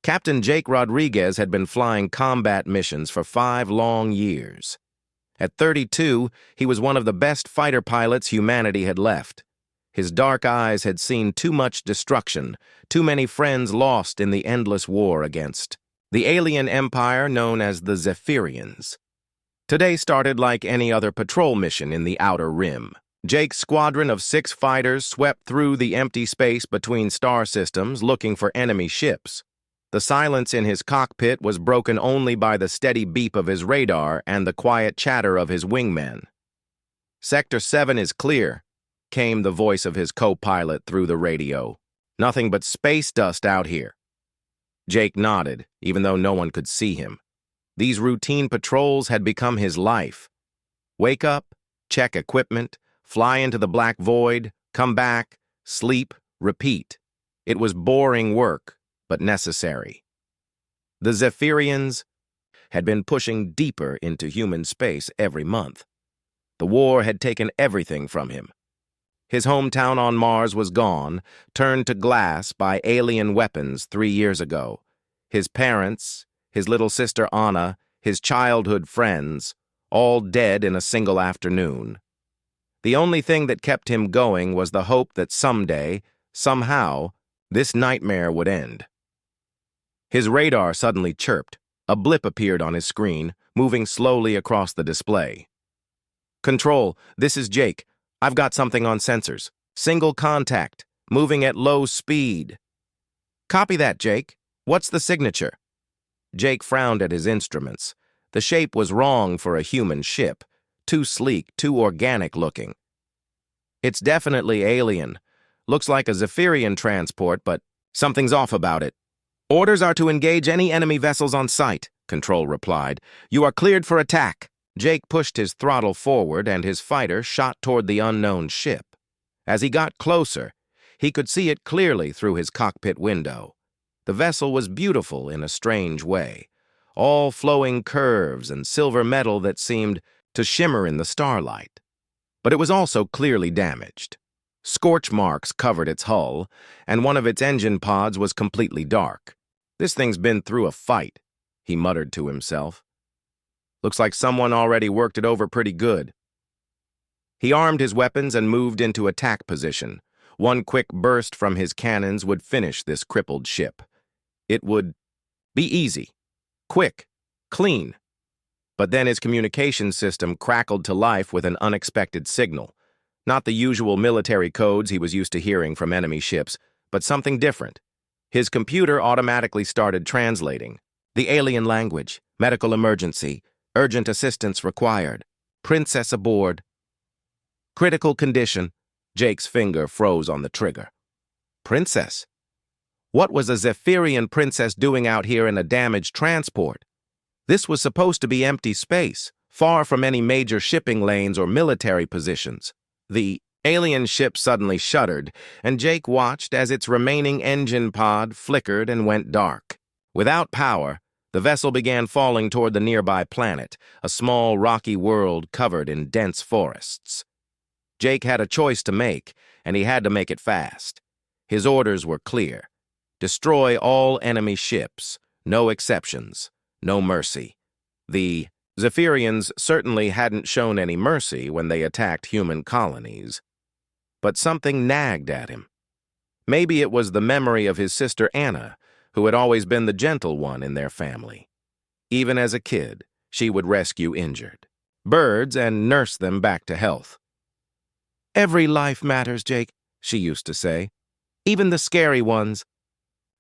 Captain Jake Rodriguez had been flying combat missions for 5 long years. At 32, he was one of the best fighter pilots humanity had left. His dark eyes had seen too much destruction, too many friends lost in the endless war against the alien empire known as the Zephyrians. Today started like any other patrol mission in the Outer Rim. Jake's squadron of 6 fighters swept through the empty space between star systems looking for enemy ships. The silence in his cockpit was broken only by the steady beep of his radar and the quiet chatter of his wingmen. "Sector 7 is clear," came the voice of his co-pilot through the radio. "Nothing but space dust out here." Jake nodded, even though no one could see him. These routine patrols had become his life. Wake up, check equipment, fly into the black void, come back, sleep, repeat. It was boring work, but necessary. The Zephyrians had been pushing deeper into human space every month. The war had taken everything from him. His hometown on Mars was gone, turned to glass by alien weapons 3 years ago. His parents, his little sister Anna, his childhood friends, all dead in a single afternoon. The only thing that kept him going was the hope that someday, somehow, this nightmare would end. His radar suddenly chirped. A blip appeared on his screen, moving slowly across the display. "Control, this is Jake. I've got something on sensors. Single contact, moving at low speed." "Copy that, Jake. What's the signature?" Jake frowned at his instruments. The shape was wrong for a human ship. Too sleek, too organic looking. "It's definitely alien. Looks like a Zephyrian transport, but something's off about it." "Orders are to engage any enemy vessels on sight," Control replied. "You are cleared for attack." Jake pushed his throttle forward and his fighter shot toward the unknown ship. As he got closer, he could see it clearly through his cockpit window. The vessel was beautiful in a strange way, all flowing curves and silver metal that seemed to shimmer in the starlight. But it was also clearly damaged. Scorch marks covered its hull, and one of its engine pods was completely dark. "This thing's been through a fight," he muttered to himself. "Looks like someone already worked it over pretty good." He armed his weapons and moved into attack position. One quick burst from his cannons would finish this crippled ship. It would be easy, quick, clean. But then his communication system crackled to life with an unexpected signal. Not the usual military codes he was used to hearing from enemy ships, but something different. His computer automatically started translating. "The alien language, medical emergency, urgent assistance required, princess aboard." "Critical condition." Jake's finger froze on the trigger. Princess? What was a Zephyrian princess doing out here in a damaged transport? This was supposed to be empty space, far from any major shipping lanes or military positions. The alien ship suddenly shuddered, and Jake watched as its remaining engine pod flickered and went dark. Without power, the vessel began falling toward the nearby planet, a small rocky world covered in dense forests. Jake had a choice to make, and he had to make it fast. His orders were clear. Destroy all enemy ships, no exceptions. No mercy. The Zephyrians certainly hadn't shown any mercy when they attacked human colonies. But something nagged at him. Maybe it was the memory of his sister Anna, who had always been the gentle one in their family. Even as a kid, she would rescue injured birds and nurse them back to health. "Every life matters, Jake," she used to say. "Even the scary ones."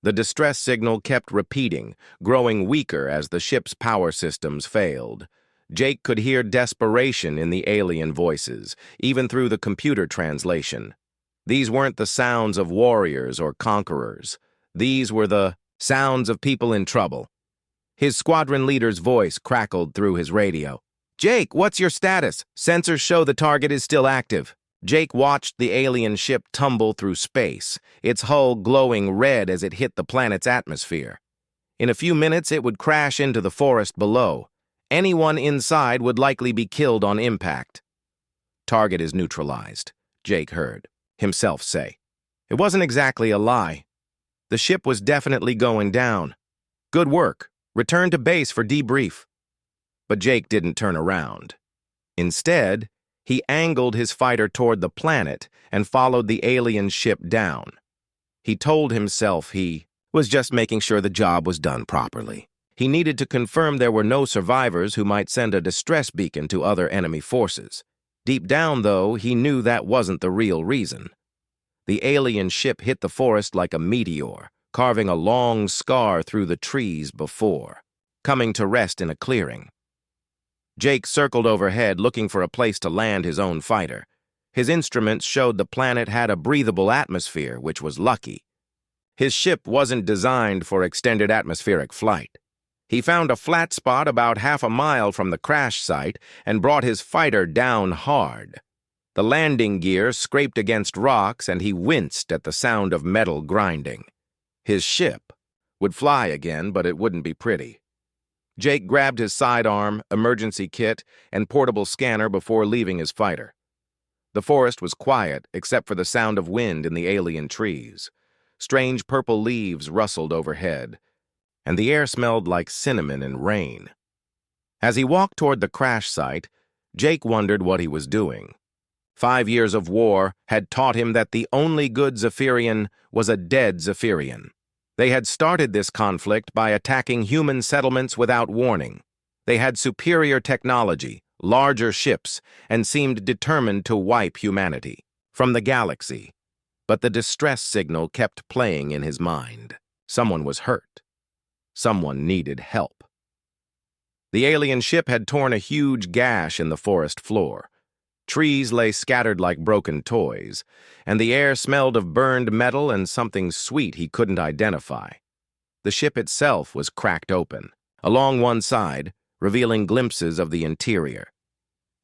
The distress signal kept repeating, growing weaker as the ship's power systems failed. Jake could hear desperation in the alien voices, even through the computer translation. These weren't the sounds of warriors or conquerors. These were the sounds of people in trouble. His squadron leader's voice crackled through his radio. "Jake, what's your status? Sensors show the target is still active." Jake watched the alien ship tumble through space, its hull glowing red as it hit the planet's atmosphere. In a few minutes, it would crash into the forest below. Anyone inside would likely be killed on impact. "Target is neutralized," Jake heard himself say. It wasn't exactly a lie. The ship was definitely going down. Good work. Return to base for debrief." But Jake didn't turn around. Instead, he angled his fighter toward the planet and followed the alien ship down. He told himself he was just making sure the job was done properly. He needed to confirm there were no survivors who might send a distress beacon to other enemy forces. Deep down, though, he knew that wasn't the real reason. The alien ship hit the forest like a meteor, carving a long scar through the trees before, coming to rest in a clearing. Jake circled overhead, looking for a place to land his own fighter. His instruments showed the planet had a breathable atmosphere, which was lucky. His ship wasn't designed for extended atmospheric flight. He found a flat spot about half a mile from the crash site and brought his fighter down hard. The landing gear scraped against rocks, and he winced at the sound of metal grinding. His ship would fly again, but it wouldn't be pretty. Jake grabbed his sidearm, emergency kit, and portable scanner before leaving his fighter. The forest was quiet, except for the sound of wind in the alien trees. Strange purple leaves rustled overhead, and the air smelled like cinnamon and rain. As he walked toward the crash site, Jake wondered what he was doing. 5 years of war had taught him that the only good Zephyrian was a dead Zephyrian. They had started this conflict by attacking human settlements without warning. They had superior technology, larger ships, and seemed determined to wipe humanity from the galaxy. But the distress signal kept playing in his mind. Someone was hurt. Someone needed help. The alien ship had torn a huge gash in the forest floor. Trees lay scattered like broken toys, and the air smelled of burned metal and something sweet he couldn't identify. The ship itself was cracked open, along one side, revealing glimpses of the interior.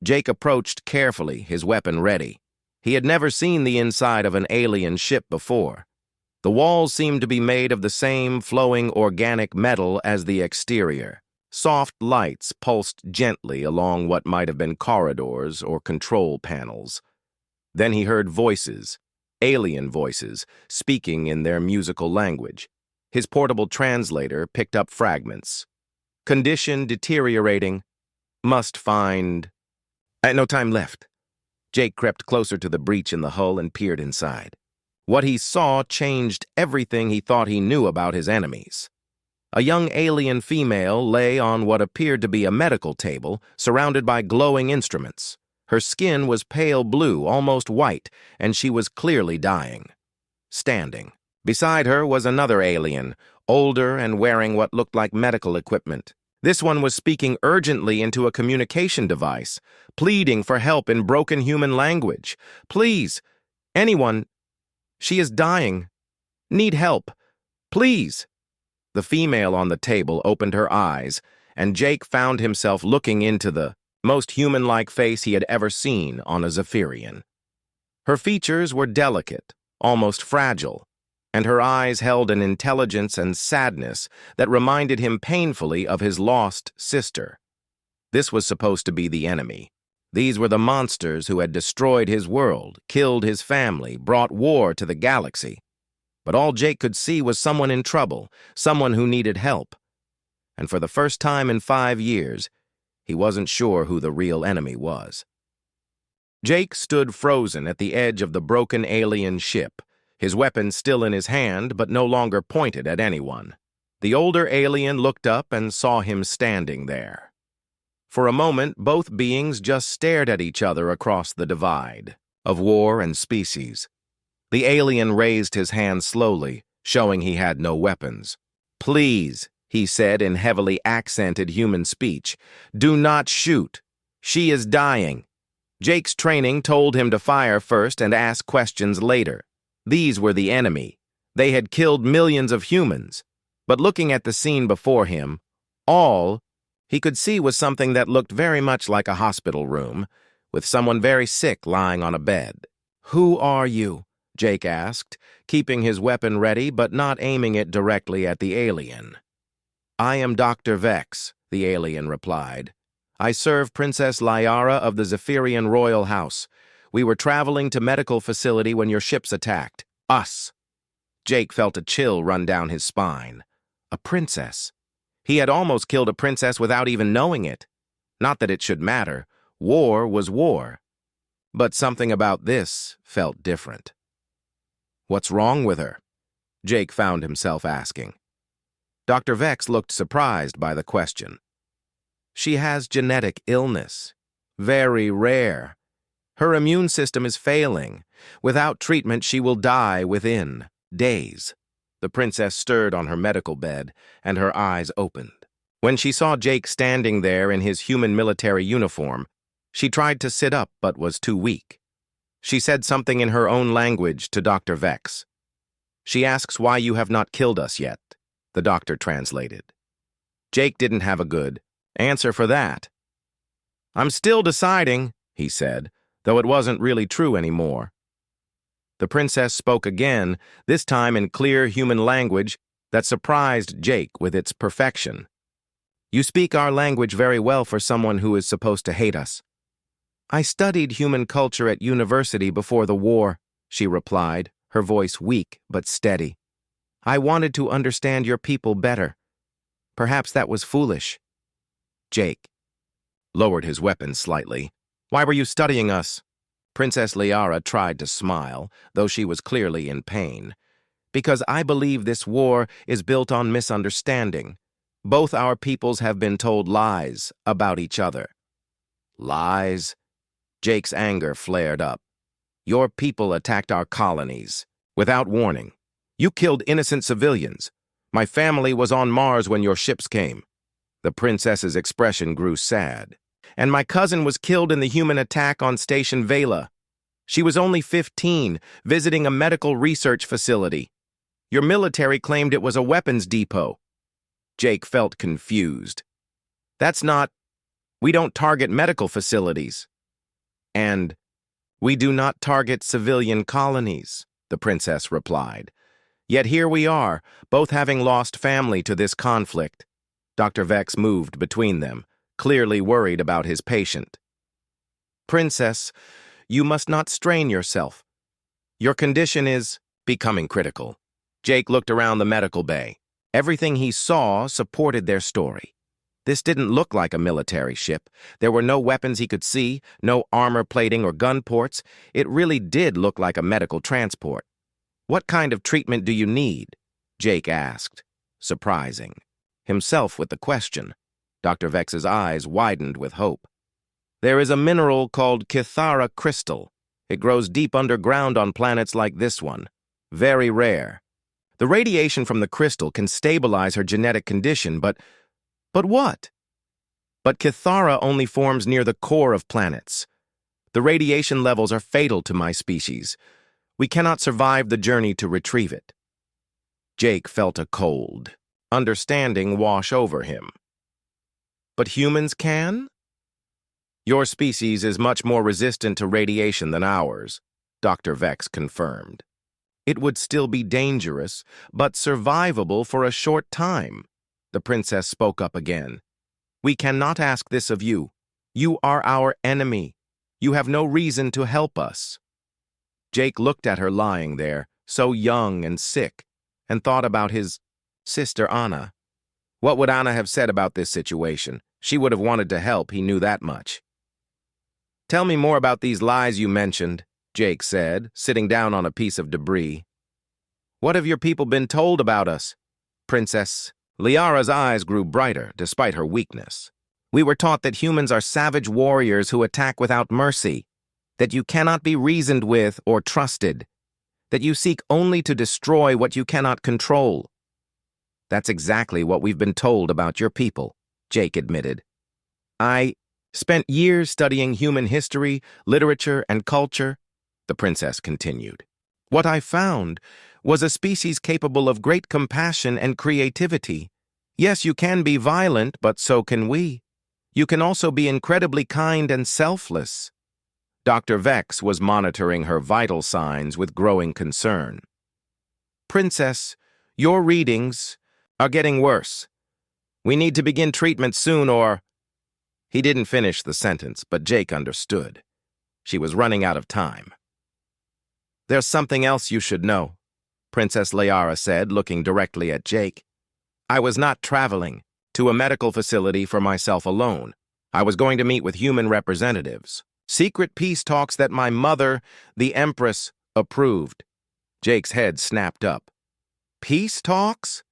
Jake approached carefully, his weapon ready. He had never seen the inside of an alien ship before. The walls seemed to be made of the same flowing organic metal as the exterior. Soft lights pulsed gently along what might have been corridors or control panels. Then he heard voices, alien voices, speaking in their musical language. His portable translator picked up fragments. Condition deteriorating. Must find... No time left. Jake crept closer to the breach in the hull and peered inside. What he saw changed everything he thought he knew about his enemies. A young alien female lay on what appeared to be a medical table, surrounded by glowing instruments. Her skin was pale blue, almost white, and she was clearly dying. Standing. Beside her was another alien, older and wearing what looked like medical equipment. This one was speaking urgently into a communication device, pleading for help in broken human language. "Please, anyone. She is dying. Need help. Please." The female on the table opened her eyes, and Jake found himself looking into the most human-like face he had ever seen on a Zephyrian. Her features were delicate, almost fragile, and her eyes held an intelligence and sadness that reminded him painfully of his lost sister. This was supposed to be the enemy. These were the monsters who had destroyed his world, killed his family, brought war to the galaxy. But all Jake could see was someone in trouble, someone who needed help. And for the first time in 5 years, he wasn't sure who the real enemy was. Jake stood frozen at the edge of the broken alien ship, his weapon still in his hand but no longer pointed at anyone. The older alien looked up and saw him standing there. For a moment, both beings just stared at each other across the divide of war and species. The alien raised his hand slowly, showing he had no weapons. "Please," he said in heavily accented human speech, "do not shoot. She is dying." Jake's training told him to fire first and ask questions later. These were the enemy. They had killed millions of humans. But looking at the scene before him, all he could see was something that looked very much like a hospital room, with someone very sick lying on a bed. "Who are you?" Jake asked, keeping his weapon ready but not aiming it directly at the alien. "I am Dr. Vex," the alien replied. "I serve Princess Lyara of the Zephyrian royal house. We were traveling to medical facility when your ships attacked. Us." Jake felt a chill run down his spine. A princess. He had almost killed a princess without even knowing it. Not that it should matter. War was war. But something about this felt different. What's wrong with her? Jake found himself asking. Dr. Vex looked surprised by the question. She has genetic illness. Very rare. Her immune system is failing. Without treatment, she will die within days. The princess stirred on her medical bed, and her eyes opened. When she saw Jake standing there in his human military uniform, she tried to sit up but was too weak. She said something in her own language to Dr. Vex. She asks why you have not killed us yet, the doctor translated. Jake didn't have a good answer for that. I'm still deciding, he said, though it wasn't really true anymore. The princess spoke again, this time in clear human language that surprised Jake with its perfection. You speak our language very well for someone who is supposed to hate us. I studied human culture at university before the war, she replied, her voice weak but steady. I wanted to understand your people better. Perhaps that was foolish. Jake lowered his weapon slightly. Why were you studying us? Princess Liara tried to smile, though she was clearly in pain. Because I believe this war is built on misunderstanding. Both our peoples have been told lies about each other. Lies? Jake's anger flared up. Your people attacked our colonies, without warning. You killed innocent civilians. My family was on Mars when your ships came. The princess's expression grew sad. And my cousin was killed in the human attack on Station Vela. She was only 15, visiting a medical research facility. Your military claimed it was a weapons depot. Jake felt confused. That's not... We don't target medical facilities. And we do not target civilian colonies, the princess replied. Yet here we are, both having lost family to this conflict. Dr. Vex moved between them, clearly worried about his patient. Princess, you must not strain yourself. Your condition is becoming critical. Jake looked around the medical bay. Everything he saw supported their story. This didn't look like a military ship. There were no weapons he could see, no armor plating or gun ports. It really did look like a medical transport. What kind of treatment do you need? Jake asked, surprising himself with the question. Dr. Vex's eyes widened with hope. There is a mineral called Kithara crystal. It grows deep underground on planets like this one. Very rare. The radiation from the crystal can stabilize her genetic condition, but what? But Kithara only forms near the core of planets. The radiation levels are fatal to my species. We cannot survive the journey to retrieve it. Jake felt a cold, understanding wash over him. But humans can? Your species is much more resistant to radiation than ours, Dr. Vex confirmed. It would still be dangerous, but survivable for a short time. The princess spoke up again. We cannot ask this of you. You are our enemy. You have no reason to help us. Jake looked at her lying there, so young and sick, and thought about his sister Anna. What would Anna have said about this situation? She would have wanted to help, he knew that much. Tell me more about these lies you mentioned, Jake said, sitting down on a piece of debris. What have your people been told about us? Princess Liara's eyes grew brighter despite her weakness. We were taught that humans are savage warriors who attack without mercy, that you cannot be reasoned with or trusted, that you seek only to destroy what you cannot control. That's exactly what we've been told about your people, Jake admitted. I spent years studying human history, literature, and culture, the princess continued. What I found was a species capable of great compassion and creativity. Yes, you can be violent, but so can we. You can also be incredibly kind and selfless. Dr. Vex was monitoring her vital signs with growing concern. Princess, your readings are getting worse. We need to begin treatment soon or... He didn't finish the sentence, but Jake understood. She was running out of time. There's something else you should know, Princess Liara said, looking directly at Jake. I was not traveling. to a medical facility for myself alone. I was going to meet with human representatives. Secret peace talks that my mother, the Empress, approved. Jake's head snapped up. Peace talks?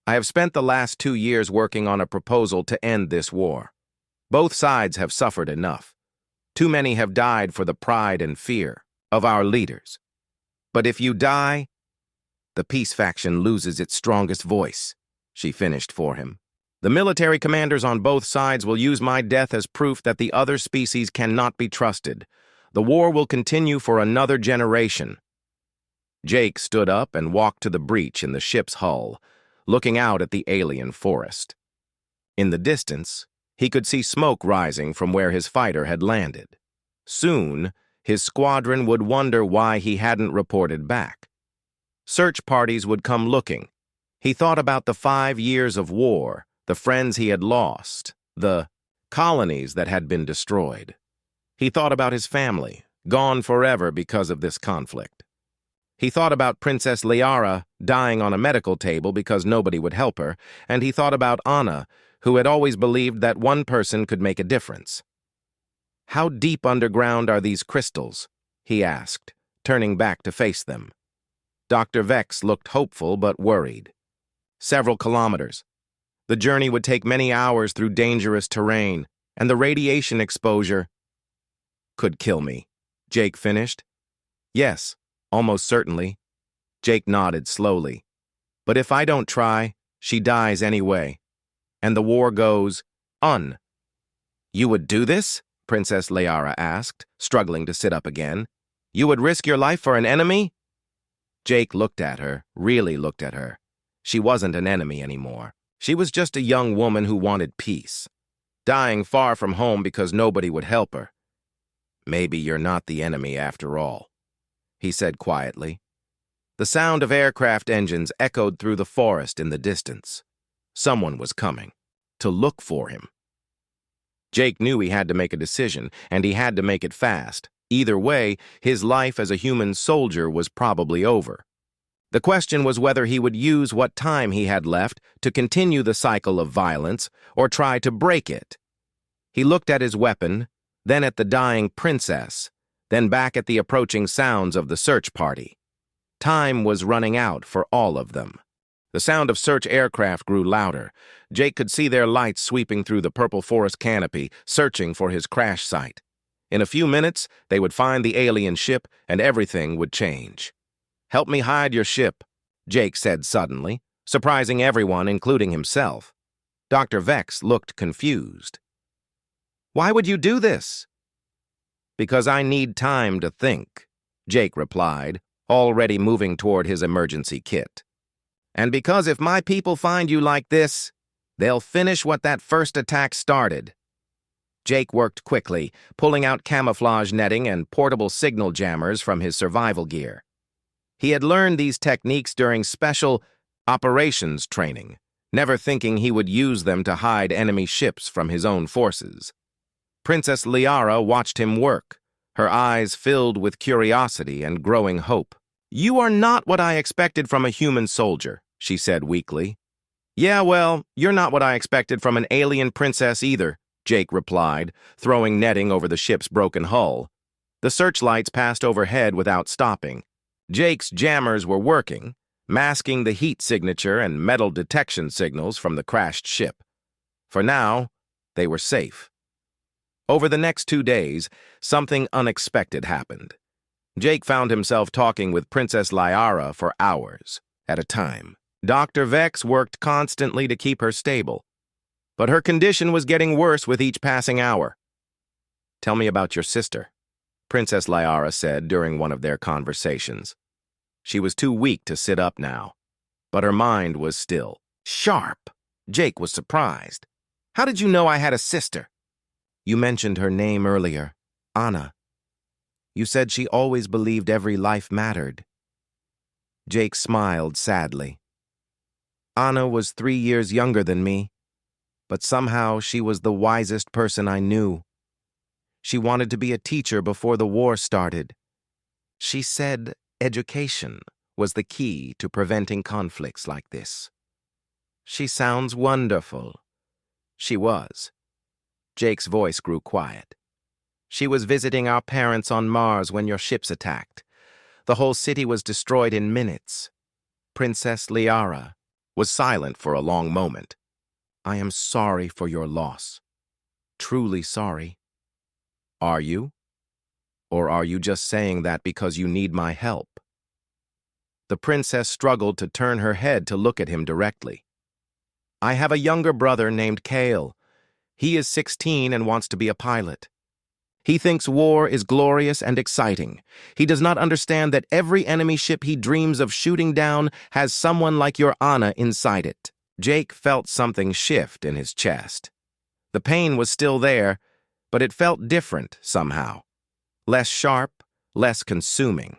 I have spent the last 2 years working on a proposal to end this war. Both sides have suffered enough. Too many have died for the pride and fear of our leaders. But if you die, the peace faction loses its strongest voice, she finished for him. The military commanders on both sides will use my death as proof that the other species cannot be trusted. The war will continue for another generation. Jake stood up and walked to the breach in the ship's hull, looking out at the alien forest. In the distance, he could see smoke rising from where his fighter had landed. Soon, his squadron would wonder why he hadn't reported back. Search parties would come looking. He thought about the 5 years of war, the friends he had lost, the colonies that had been destroyed. He thought about his family, gone forever because of this conflict. He thought about Princess Liara dying on a medical table because nobody would help her, and he thought about Anna, who had always believed that one person could make a difference. How deep underground are these crystals? He asked, turning back to face them. Dr. Vex looked hopeful but worried. Several kilometers. The journey would take many hours through dangerous terrain, and the radiation exposure could kill me. Jake finished. Yes, almost certainly. Jake nodded slowly. But if I don't try, she dies anyway. And the war goes on. You would do this? Princess Liara asked, struggling to sit up again. You would risk your life for an enemy? Jake looked at her, really looked at her. She wasn't an enemy anymore. She was just a young woman who wanted peace, dying far from home because nobody would help her. Maybe you're not the enemy after all, he said quietly. The sound of aircraft engines echoed through the forest in the distance. Someone was coming, to look for him. Jake knew he had to make a decision, and he had to make it fast. Either way, his life as a human soldier was probably over. The question was whether he would use what time he had left to continue the cycle of violence or try to break it. He looked at his weapon, then at the dying princess, then back at the approaching sounds of the search party. Time was running out for all of them. The sound of search aircraft grew louder. Jake could see their lights sweeping through the purple forest canopy, searching for his crash site. In a few minutes, they would find the alien ship, and everything would change. Help me hide your ship, Jake said suddenly, surprising everyone, including himself. Dr. Vex looked confused. Why would you do this? Because I need time to think, Jake replied, already moving toward his emergency kit. And because if my people find you like this, they'll finish what that first attack started. Jake worked quickly, pulling out camouflage netting and portable signal jammers from his survival gear. He had learned these techniques during special operations training, never thinking he would use them to hide enemy ships from his own forces. Princess Liara watched him work, her eyes filled with curiosity and growing hope. You are not what I expected from a human soldier, she said weakly. Yeah, well, you're not what I expected from an alien princess either, Jake replied, throwing netting over the ship's broken hull. The searchlights passed overhead without stopping. Jake's jammers were working, masking the heat signature and metal detection signals from the crashed ship. For now, they were safe. Over the next 2 days, something unexpected happened. Jake found himself talking with Princess Liara for hours at a time. Dr. Vex worked constantly to keep her stable, but her condition was getting worse with each passing hour. Tell me about your sister, Princess Liara said during one of their conversations. She was too weak to sit up now, but her mind was still sharp. Jake was surprised. How did you know I had a sister? You mentioned her name earlier, Anna. You said she always believed every life mattered. Jake smiled sadly. Anna was 3 years younger than me, but somehow she was the wisest person I knew. She wanted to be a teacher before the war started. She said education was the key to preventing conflicts like this. She sounds wonderful. She was. Jake's voice grew quiet. She was visiting our parents on Mars when your ships attacked. The whole city was destroyed in minutes. Princess Liara was silent for a long moment. I am sorry for your loss. Truly sorry. Are you? Or are you just saying that because you need my help? The princess struggled to turn her head to look at him directly. I have a younger brother named Kale. He is 16 and wants to be a pilot. He thinks war is glorious and exciting. He does not understand that every enemy ship he dreams of shooting down has someone like your Anna inside it. Jake felt something shift in his chest. The pain was still there, but it felt different somehow. Less sharp, less consuming.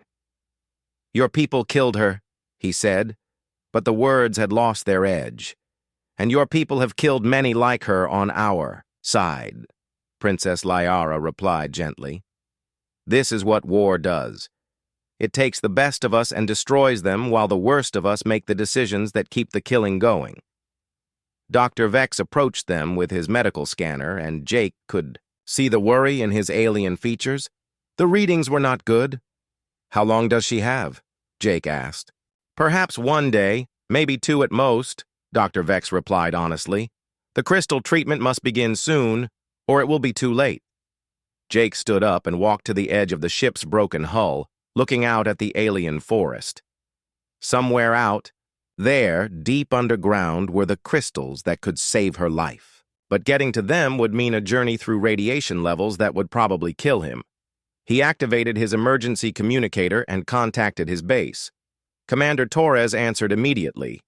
Your people killed her, he said, but the words had lost their edge. And your people have killed many like her on our side, Princess Liara replied gently. This is what war does. It takes the best of us and destroys them while the worst of us make the decisions that keep the killing going. Dr. Vex approached them with his medical scanner, and Jake could see the worry in his alien features. The readings were not good. How long does she have? Jake asked. Perhaps 1 day, maybe 2 at most, Dr. Vex replied honestly. The crystal treatment must begin soon, or it will be too late. Jake stood up and walked to the edge of the ship's broken hull, looking out at the alien forest. Somewhere out there, deep underground, were the crystals that could save her life. But getting to them would mean a journey through radiation levels that would probably kill him. He activated his emergency communicator and contacted his base. Commander Torres answered immediately.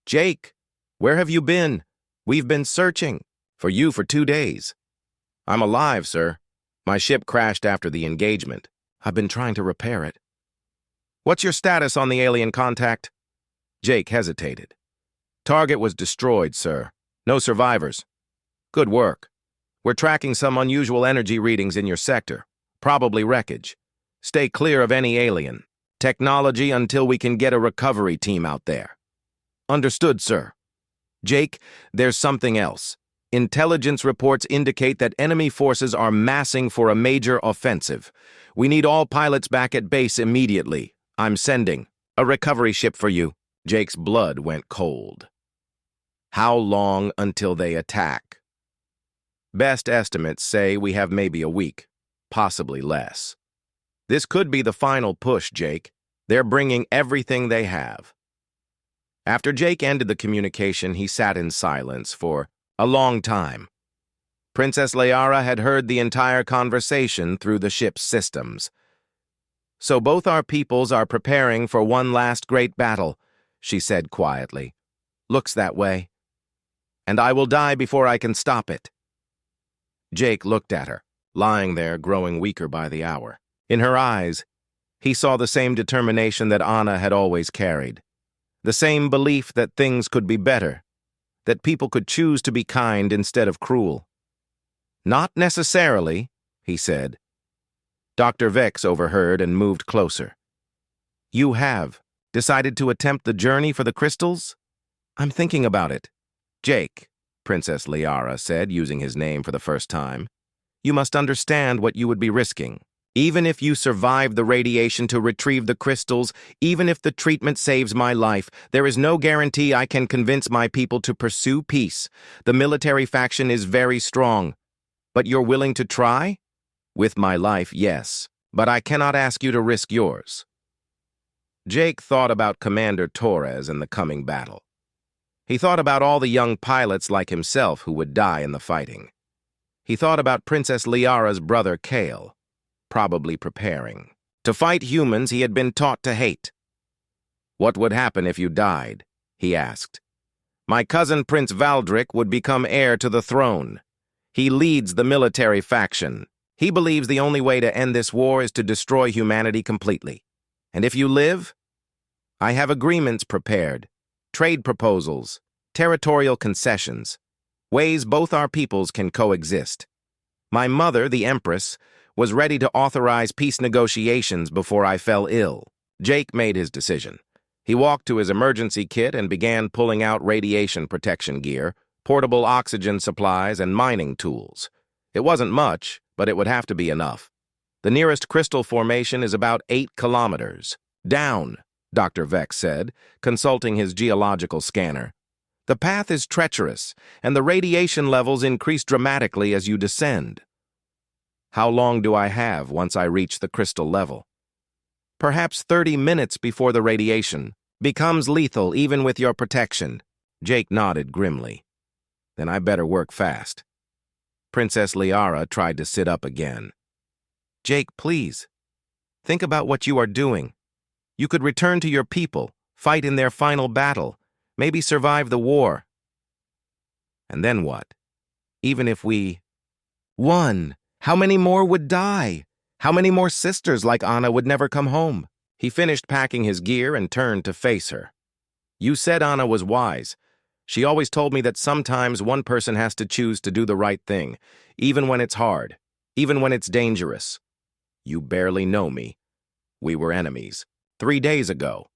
Jake, where have you been? We've been searching for you for 2 days. I'm alive, sir. My ship crashed after the engagement. I've been trying to repair it. What's your status on the alien contact? Jake hesitated. Target was destroyed, sir. No survivors. Good work. We're tracking some unusual energy readings in your sector. Probably wreckage. Stay clear of any alien technology until we can get a recovery team out there. Understood, sir. Jake, there's something else. Intelligence reports indicate that enemy forces are massing for a major offensive. We need all pilots back at base immediately. I'm sending a recovery ship for you. Jake's blood went cold. How long until they attack? Best estimates say we have maybe a week, possibly less. This could be the final push, Jake. They're bringing everything they have. After Jake ended the communication, he sat in silence for a long time. Princess Liara had heard the entire conversation through the ship's systems. So both our peoples are preparing for one last great battle, she said quietly. Looks that way. And I will die before I can stop it. Jake looked at her, lying there, growing weaker by the hour. In her eyes, he saw the same determination that Anna had always carried. The same belief that things could be better, that people could choose to be kind instead of cruel. Not necessarily, he said. Dr. Vex overheard and moved closer. You have decided to attempt the journey for the crystals? I'm thinking about it. Jake, Princess Liara said, using his name for the first time. You must understand what you would be risking. Even if you survive the radiation to retrieve the crystals, even if the treatment saves my life, there is no guarantee I can convince my people to pursue peace. The military faction is very strong. But you're willing to try? With my life, yes. But I cannot ask you to risk yours. Jake thought about Commander Torres and the coming battle. He thought about all the young pilots like himself who would die in the fighting. He thought about Princess Liara's brother Kale, probably preparing to fight humans he had been taught to hate. What would happen if you died? He asked. My cousin Prince Valdric would become heir to the throne. He leads the military faction. He believes the only way to end this war is to destroy humanity completely. And if you live, I have agreements prepared, trade proposals, territorial concessions, ways both our peoples can coexist. My mother, the Empress, was ready to authorize peace negotiations before I fell ill. Jake made his decision. He walked to his emergency kit and began pulling out radiation protection gear, portable oxygen supplies, and mining tools. It wasn't much, but it would have to be enough. The nearest crystal formation is about 8 kilometers. Down, Dr. Vex said, consulting his geological scanner. The path is treacherous, and the radiation levels increase dramatically as you descend. How long do I have once I reach the crystal level? Perhaps 30 minutes before the radiation becomes lethal even with your protection. Jake nodded grimly. Then I better work fast. Princess Liara tried to sit up again. Jake, please. Think about what you are doing. You could return to your people, fight in their final battle, maybe survive the war. And then what? Even if we won, how many more would die? How many more sisters like Anna would never come home? He finished packing his gear and turned to face her. You said Anna was wise. She always told me that sometimes one person has to choose to do the right thing, even when it's hard, even when it's dangerous. You barely know me. We were enemies. 3 days ago.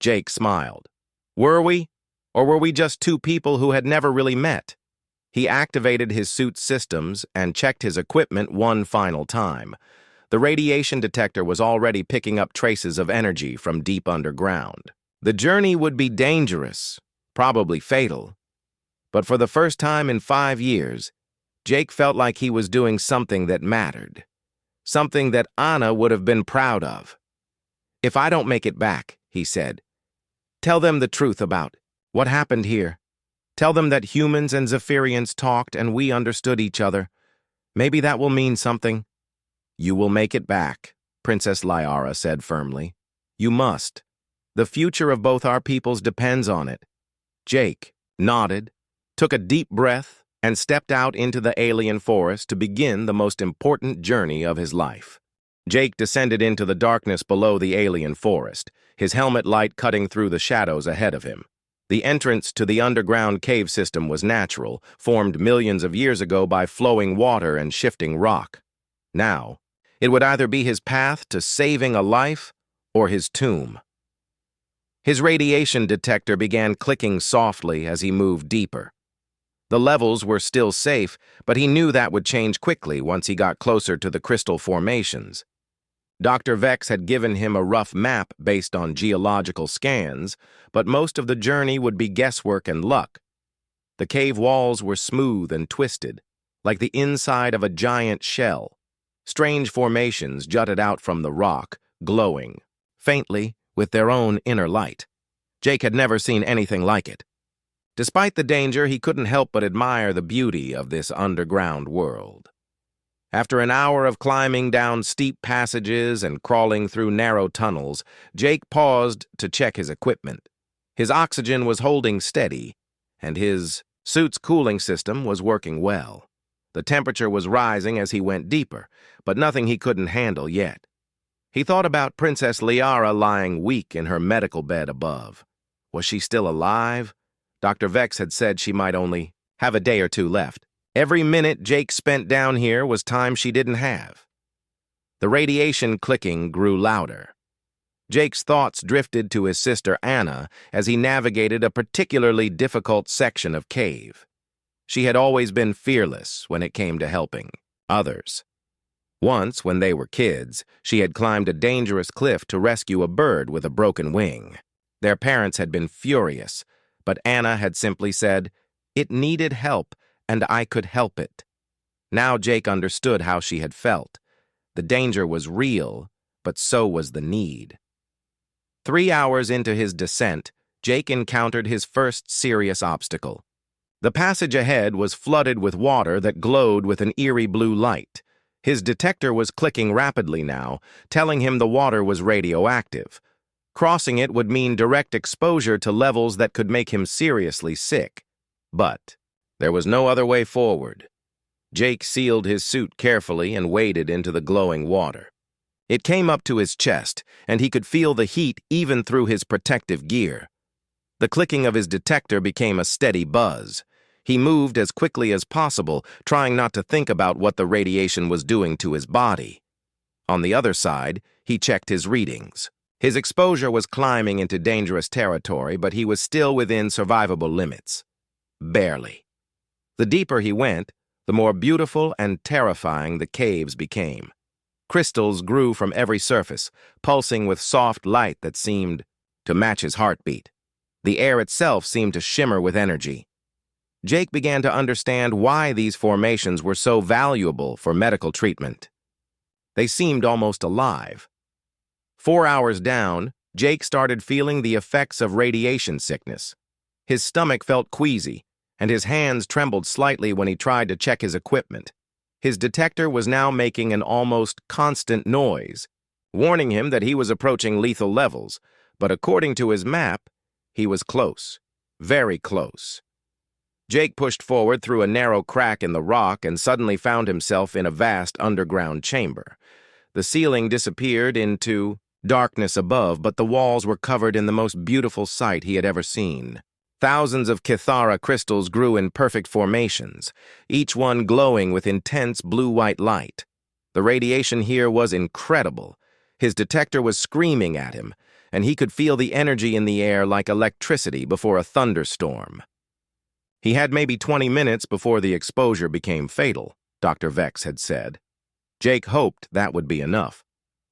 Jake smiled. Were we? Or were we just two people who had never really met? He activated his suit's systems and checked his equipment one final time. The radiation detector was already picking up traces of energy from deep underground. The journey would be dangerous, probably fatal. But for the first time in 5 years, Jake felt like he was doing something that mattered. Something that Anna would have been proud of. If I don't make it back, he said, tell them the truth about what happened here. Tell them that humans and Zephyrians talked and we understood each other. Maybe that will mean something. You will make it back, Princess Liara said firmly. You must. The future of both our peoples depends on it. Jake nodded, took a deep breath, and stepped out into the alien forest to begin the most important journey of his life. Jake descended into the darkness below the alien forest, his helmet light cutting through the shadows ahead of him. The entrance to the underground cave system was natural, formed millions of years ago by flowing water and shifting rock. Now, it would either be his path to saving a life or his tomb. His radiation detector began clicking softly as he moved deeper. The levels were still safe, but he knew that would change quickly once he got closer to the crystal formations. Dr. Vex had given him a rough map based on geological scans, but most of the journey would be guesswork and luck. The cave walls were smooth and twisted, like the inside of a giant shell. Strange formations jutted out from the rock, glowing, faintly, with their own inner light. Jake had never seen anything like it. Despite the danger, he couldn't help but admire the beauty of this underground world. After an hour of climbing down steep passages and crawling through narrow tunnels, Jake paused to check his equipment. His oxygen was holding steady, and his suit's cooling system was working well. The temperature was rising as he went deeper, but nothing he couldn't handle yet. He thought about Princess Liara lying weak in her medical bed above. Was she still alive? Dr. Vex had said she might only have a day or two left. Every minute Jake spent down here was time she didn't have. The radiation clicking grew louder. Jake's thoughts drifted to his sister Anna as he navigated a particularly difficult section of cave. She had always been fearless when it came to helping others. Once, when they were kids, she had climbed a dangerous cliff to rescue a bird with a broken wing. Their parents had been furious, but Anna had simply said, "It needed help, and I could help it." Now Jake understood how she had felt. The danger was real, but so was the need. 3 hours into his descent, Jake encountered his first serious obstacle. The passage ahead was flooded with water that glowed with an eerie blue light. His detector was clicking rapidly now, telling him the water was radioactive. Crossing it would mean direct exposure to levels that could make him seriously sick. But there was no other way forward. Jake sealed his suit carefully and waded into the glowing water. It came up to his chest, and he could feel the heat even through his protective gear. The clicking of his detector became a steady buzz. He moved as quickly as possible, trying not to think about what the radiation was doing to his body. On the other side, he checked his readings. His exposure was climbing into dangerous territory, but he was still within survivable limits. Barely. The deeper he went, the more beautiful and terrifying the caves became. Crystals grew from every surface, pulsing with soft light that seemed to match his heartbeat. The air itself seemed to shimmer with energy. Jake began to understand why these formations were so valuable for medical treatment. They seemed almost alive. 4 hours down, Jake started feeling the effects of radiation sickness. His stomach felt queasy, and his hands trembled slightly when he tried to check his equipment. His detector was now making an almost constant noise, warning him that he was approaching lethal levels, but according to his map, he was close, very close. Jake pushed forward through a narrow crack in the rock and suddenly found himself in a vast underground chamber. The ceiling disappeared into darkness above, but the walls were covered in the most beautiful sight he had ever seen. Thousands of Kithara crystals grew in perfect formations, each one glowing with intense blue-white light. The radiation here was incredible. His detector was screaming at him, and he could feel the energy in the air like electricity before a thunderstorm. He had maybe 20 minutes before the exposure became fatal, Dr. Vex had said. Jake hoped that would be enough.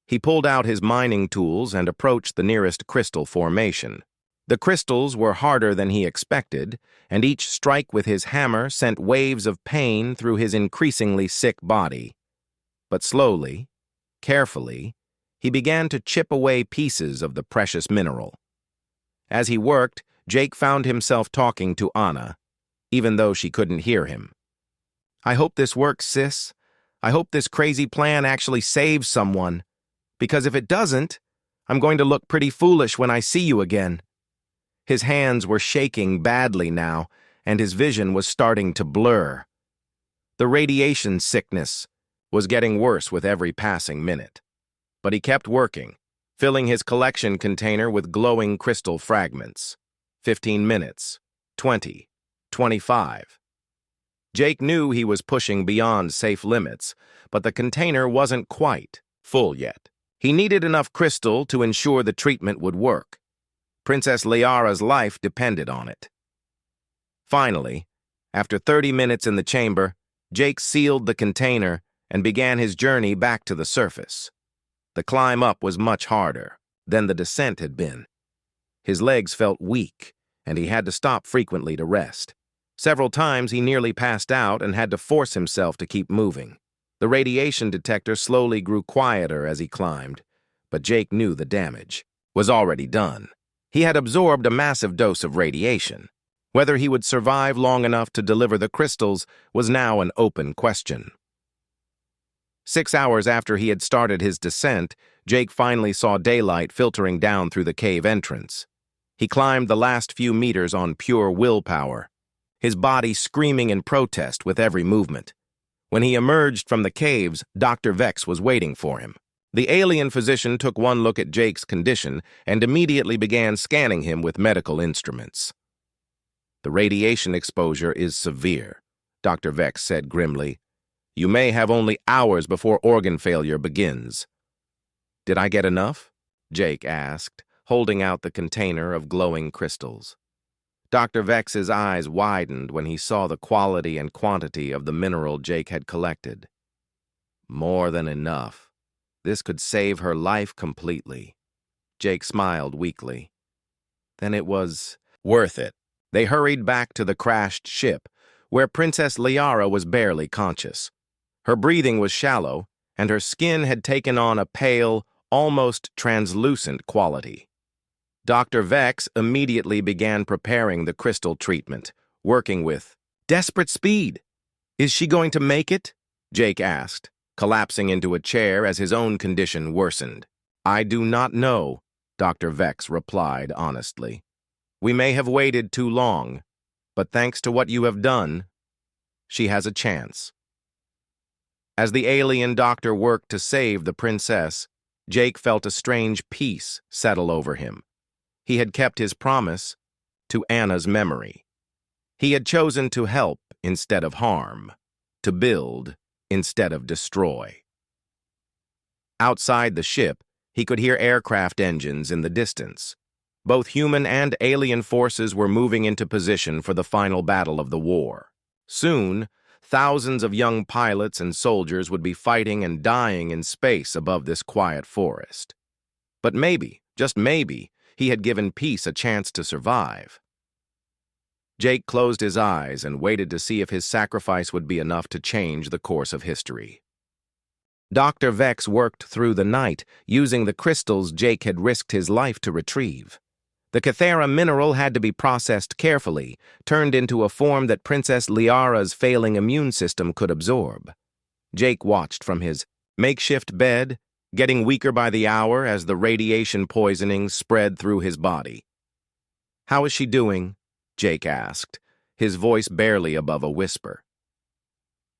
He pulled out his mining tools and approached the nearest crystal formation. The crystals were harder than he expected, and each strike with his hammer sent waves of pain through his increasingly sick body. But slowly, carefully, he began to chip away pieces of the precious mineral. As he worked, Jake found himself talking to Anna, even though she couldn't hear him. "I hope this works, sis. I hope this crazy plan actually saves someone. Because if it doesn't, I'm going to look pretty foolish when I see you again." His hands were shaking badly now, and his vision was starting to blur. The radiation sickness was getting worse with every passing minute. But he kept working, filling his collection container with glowing crystal fragments. 15 minutes, 20, 25. Jake knew he was pushing beyond safe limits, but the container wasn't quite full yet. He needed enough crystal to ensure the treatment would work. Princess Liara's life depended on it. Finally, after 30 minutes in the chamber, Jake sealed the container and began his journey back to the surface. The climb up was much harder than the descent had been. His legs felt weak, and he had to stop frequently to rest. Several times he nearly passed out and had to force himself to keep moving. The radiation detector slowly grew quieter as he climbed, but Jake knew the damage was already done. He had absorbed a massive dose of radiation. Whether he would survive long enough to deliver the crystals was now an open question. 6 hours after he had started his descent, Jake finally saw daylight filtering down through the cave entrance. He climbed the last few meters on pure willpower, his body screaming in protest with every movement. When he emerged from the caves, Dr. Vex was waiting for him. The alien physician took one look at Jake's condition and immediately began scanning him with medical instruments. "The radiation exposure is severe," Dr. Vex said grimly. "You may have only hours before organ failure begins." "Did I get enough?" Jake asked, holding out the container of glowing crystals. Dr. Vex's eyes widened when he saw the quality and quantity of the mineral Jake had collected. "More than enough. This could save her life completely." Jake smiled weakly. "Then it was worth it." They hurried back to the crashed ship, where Princess Liara was barely conscious. Her breathing was shallow, and her skin had taken on a pale, almost translucent quality. Dr. Vex immediately began preparing the crystal treatment, working with desperate speed. "Is she going to make it?" Jake asked, collapsing into a chair as his own condition worsened. "I do not know," Dr. Vex replied honestly. "We may have waited too long, but thanks to what you have done, she has a chance." As the alien doctor worked to save the princess, Jake felt a strange peace settle over him. He had kept his promise to Anna's memory. He had chosen to help instead of harm, to build instead of destroy. Outside the ship, he could hear aircraft engines in the distance. Both human and alien forces were moving into position for the final battle of the war. Soon, thousands of young pilots and soldiers would be fighting and dying in space above this quiet forest. But maybe, just maybe, he had given peace a chance to survive. Jake closed his eyes and waited to see if his sacrifice would be enough to change the course of history. Dr. Vex worked through the night, using the crystals Jake had risked his life to retrieve. The Cathera mineral had to be processed carefully, turned into a form that Princess Liara's failing immune system could absorb. Jake watched from his makeshift bed, getting weaker by the hour as the radiation poisoning spread through his body. "How is she doing?" Jake asked, his voice barely above a whisper.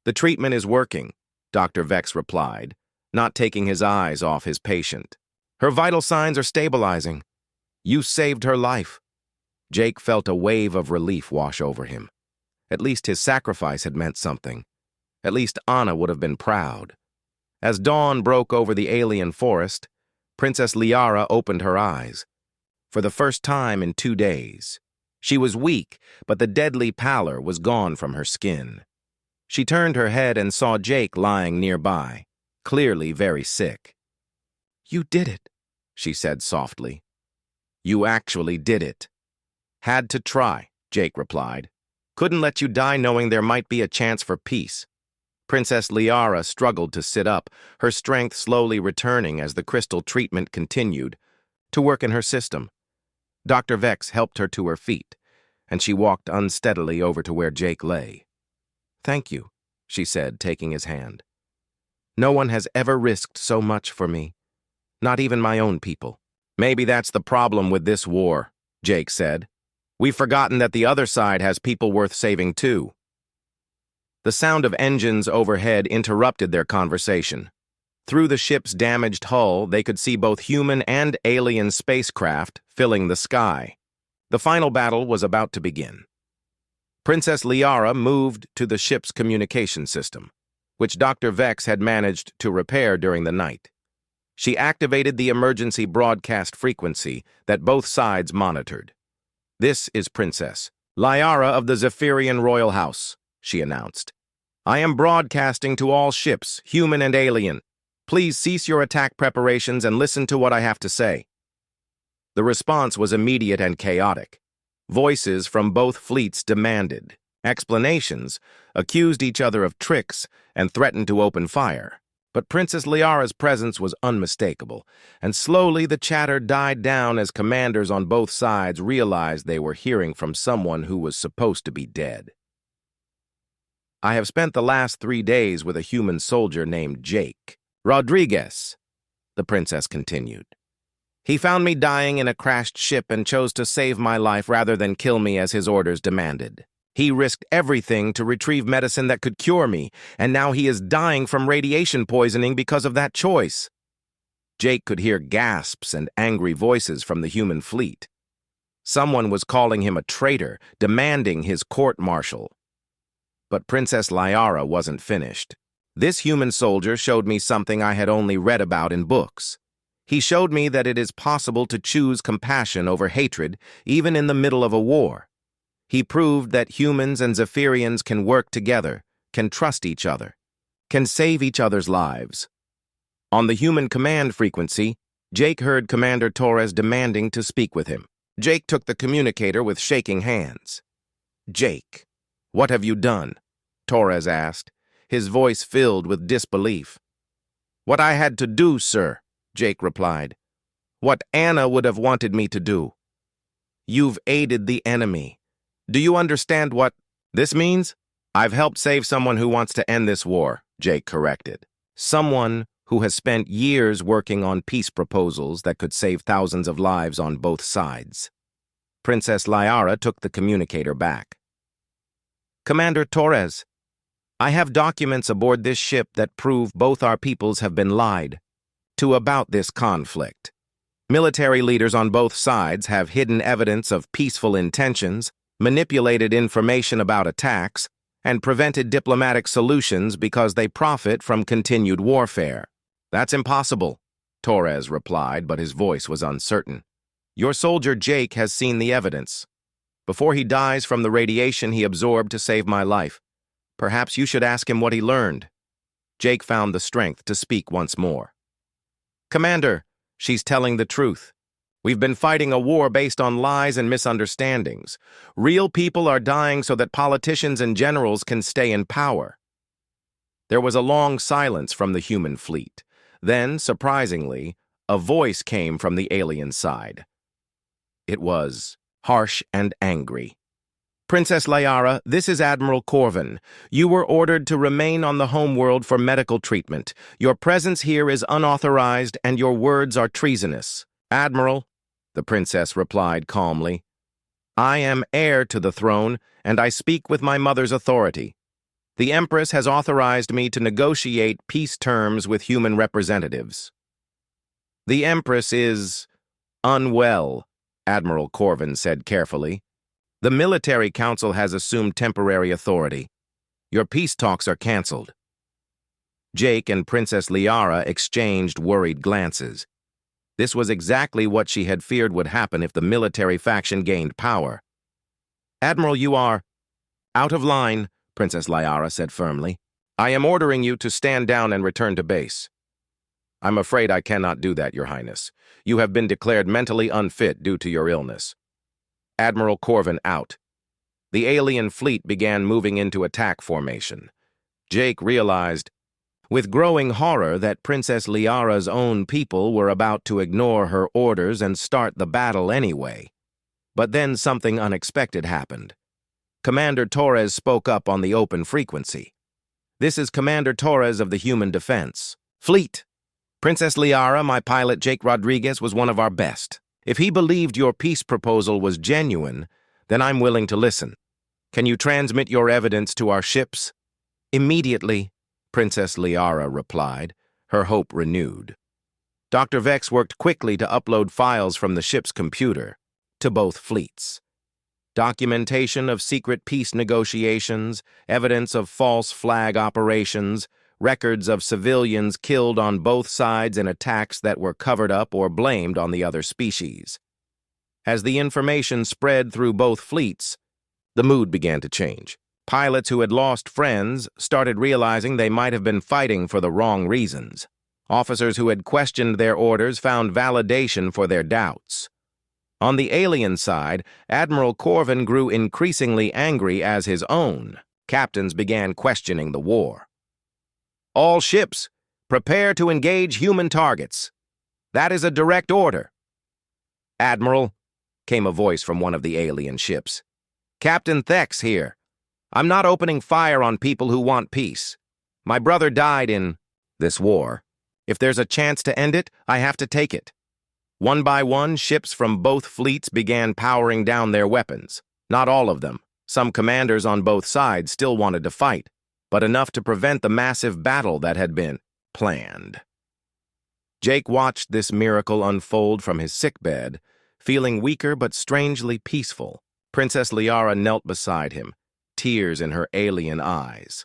"The treatment is working," Dr. Vex replied, not taking his eyes off his patient. "Her vital signs are stabilizing. You saved her life." Jake felt a wave of relief wash over him. At least his sacrifice had meant something. At least Anna would have been proud. As dawn broke over the alien forest, Princess Liara opened her eyes. For the first time in 2 days. She was weak, but the deadly pallor was gone from her skin. She turned her head and saw Jake lying nearby, clearly very sick. "You did it," she said softly. "You actually did it." "Had to try," Jake replied. "Couldn't let you die knowing there might be a chance for peace." Princess Liara struggled to sit up, her strength slowly returning as the crystal treatment continued to work in her system. Dr. Vex helped her to her feet, and she walked unsteadily over to where Jake lay. "Thank you," she said, taking his hand. "No one has ever risked so much for me, not even my own people." "Maybe that's the problem with this war," Jake said. "We've forgotten that the other side has people worth saving too." The sound of engines overhead interrupted their conversation. Through the ship's damaged hull, they could see both human and alien spacecraft filling the sky. The final battle was about to begin. Princess Liara moved to the ship's communication system, which Dr. Vex had managed to repair during the night. She activated the emergency broadcast frequency that both sides monitored. "This is Princess Liara of the Zephyrian Royal House," she announced. "I am broadcasting to all ships, human and alien. Please cease your attack preparations and listen to what I have to say." The response was immediate and chaotic. Voices from both fleets demanded explanations, accused each other of tricks, and threatened to open fire. But Princess Liara's presence was unmistakable, and slowly the chatter died down as commanders on both sides realized they were hearing from someone who was supposed to be dead. "I have spent the last 3 days with a human soldier named Jake Rodriguez," the princess continued. "He found me dying in a crashed ship and chose to save my life rather than kill me as his orders demanded. He risked everything to retrieve medicine that could cure me, and now he is dying from radiation poisoning because of that choice." Jake could hear gasps and angry voices from the human fleet. Someone was calling him a traitor, demanding his court-martial. But Princess Liara wasn't finished. "This human soldier showed me something I had only read about in books. He showed me that it is possible to choose compassion over hatred, even in the middle of a war. He proved that humans and Zephyrians can work together, can trust each other, can save each other's lives." On the human command frequency, Jake heard Commander Torres demanding to speak with him. Jake took the communicator with shaking hands. "Jake, what have you done?" Torres asked, his voice filled with disbelief. "What I had to do, sir," Jake replied. "What Anna would have wanted me to do. You've aided the enemy. Do you understand what this means?" "I've helped save someone who wants to end this war," Jake corrected. "Someone who has spent years working on peace proposals that could save thousands of lives on both sides." Princess Liara took the communicator back. "Commander Torres, I have documents aboard this ship that prove both our peoples have been lied to about this conflict. Military leaders on both sides have hidden evidence of peaceful intentions, manipulated information about attacks, and prevented diplomatic solutions because they profit from continued warfare." "That's impossible," Torres replied, but his voice was uncertain. "Your soldier Jake has seen the evidence. Before he dies from the radiation he absorbed to save my life, Perhaps you should ask him what he learned. Jake found the strength to speak once more. Commander, she's telling the truth. We've been fighting a war based on lies and misunderstandings. Real people are dying so that politicians and generals can stay in power. There was a long silence from the human fleet. Then, surprisingly, a voice came from the alien side. It was harsh and angry. Princess Liara, this is Admiral Corvin. You were ordered to remain on the homeworld for medical treatment. Your presence here is unauthorized and your words are treasonous. Admiral, the princess replied calmly, I am heir to the throne and I speak with my mother's authority. The Empress has authorized me to negotiate peace terms with human representatives. The Empress is unwell, Admiral Corvin said carefully. The military council has assumed temporary authority. Your peace talks are canceled. Jake and Princess Liara exchanged worried glances. This was exactly what she had feared would happen if the military faction gained power. Admiral, you are out of line, Princess Liara said firmly. I am ordering you to stand down and return to base. I'm afraid I cannot do that, Your Highness. You have been declared mentally unfit due to your illness. Admiral Corvin out. The alien fleet began moving into attack formation. Jake realized, with growing horror, that Princess Liara's own people were about to ignore her orders and start the battle anyway. But then something unexpected happened. Commander Torres spoke up on the open frequency. This is Commander Torres of the Human Defense. Fleet! Princess Liara, my pilot Jake Rodriguez, was one of our best. If he believed your peace proposal was genuine, then I'm willing to listen. Can you transmit your evidence to our ships? Immediately, Princess Liara replied, her hope renewed. Dr. Vex worked quickly to upload files from the ship's computer to both fleets. Documentation of secret peace negotiations, evidence of false flag operations, records of civilians killed on both sides in attacks that were covered up or blamed on the other species. As the information spread through both fleets, the mood began to change. Pilots who had lost friends started realizing they might have been fighting for the wrong reasons. Officers who had questioned their orders found validation for their doubts. On the alien side, Admiral Corvin grew increasingly angry as his own captains began questioning the war. All ships, prepare to engage human targets. That is a direct order. Admiral, came a voice from one of the alien ships. Captain Thex here. I'm not opening fire on people who want peace. My brother died in this war. If there's a chance to end it, I have to take it. One by one, ships from both fleets began powering down their weapons. Not all of them. Some commanders on both sides still wanted to fight, but enough to prevent the massive battle that had been planned. Jake watched this miracle unfold from his sickbed, feeling weaker but strangely peaceful. Princess Liara knelt beside him, tears in her alien eyes.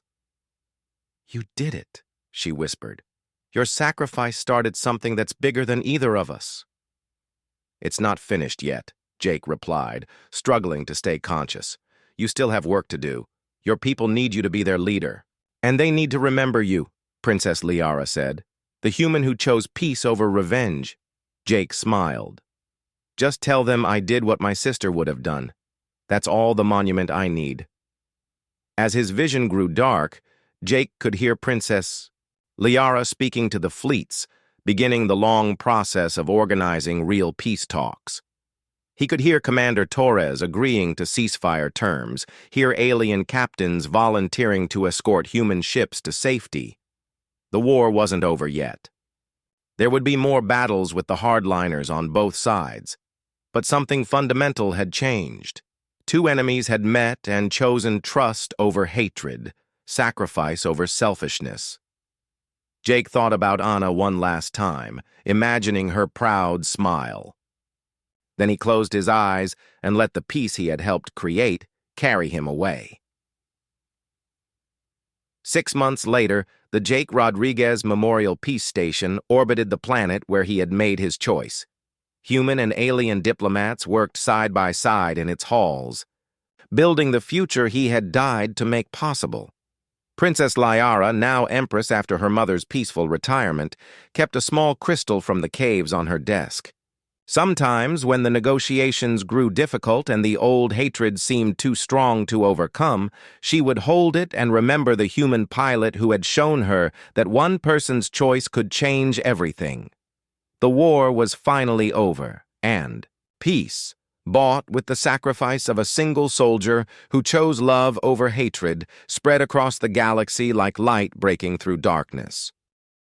You did it, she whispered. Your sacrifice started something that's bigger than either of us. It's not finished yet, Jake replied, struggling to stay conscious. You still have work to do. Your people need you to be their leader. And they need to remember you, Princess Liara said. The human who chose peace over revenge. Jake smiled. Just tell them I did what my sister would have done. That's all the monument I need. As his vision grew dark, Jake could hear Princess Liara speaking to the fleets, beginning the long process of organizing real peace talks. He could hear Commander Torres agreeing to ceasefire terms, hear alien captains volunteering to escort human ships to safety. The war wasn't over yet. There would be more battles with the hardliners on both sides, but something fundamental had changed. Two enemies had met and chosen trust over hatred, sacrifice over selfishness. Jake thought about Anna one last time, imagining her proud smile. Then he closed his eyes and let the peace he had helped create carry him away. 6 months later, the Jake Rodriguez Memorial Peace Station orbited the planet where he had made his choice. Human and alien diplomats worked side by side in its halls, building the future he had died to make possible. Princess Liara, now empress after her mother's peaceful retirement, kept a small crystal from the caves on her desk. Sometimes, when the negotiations grew difficult and the old hatred seemed too strong to overcome, she would hold it and remember the human pilot who had shown her that one person's choice could change everything. The war was finally over, and peace, bought with the sacrifice of a single soldier who chose love over hatred, spread across the galaxy like light breaking through darkness.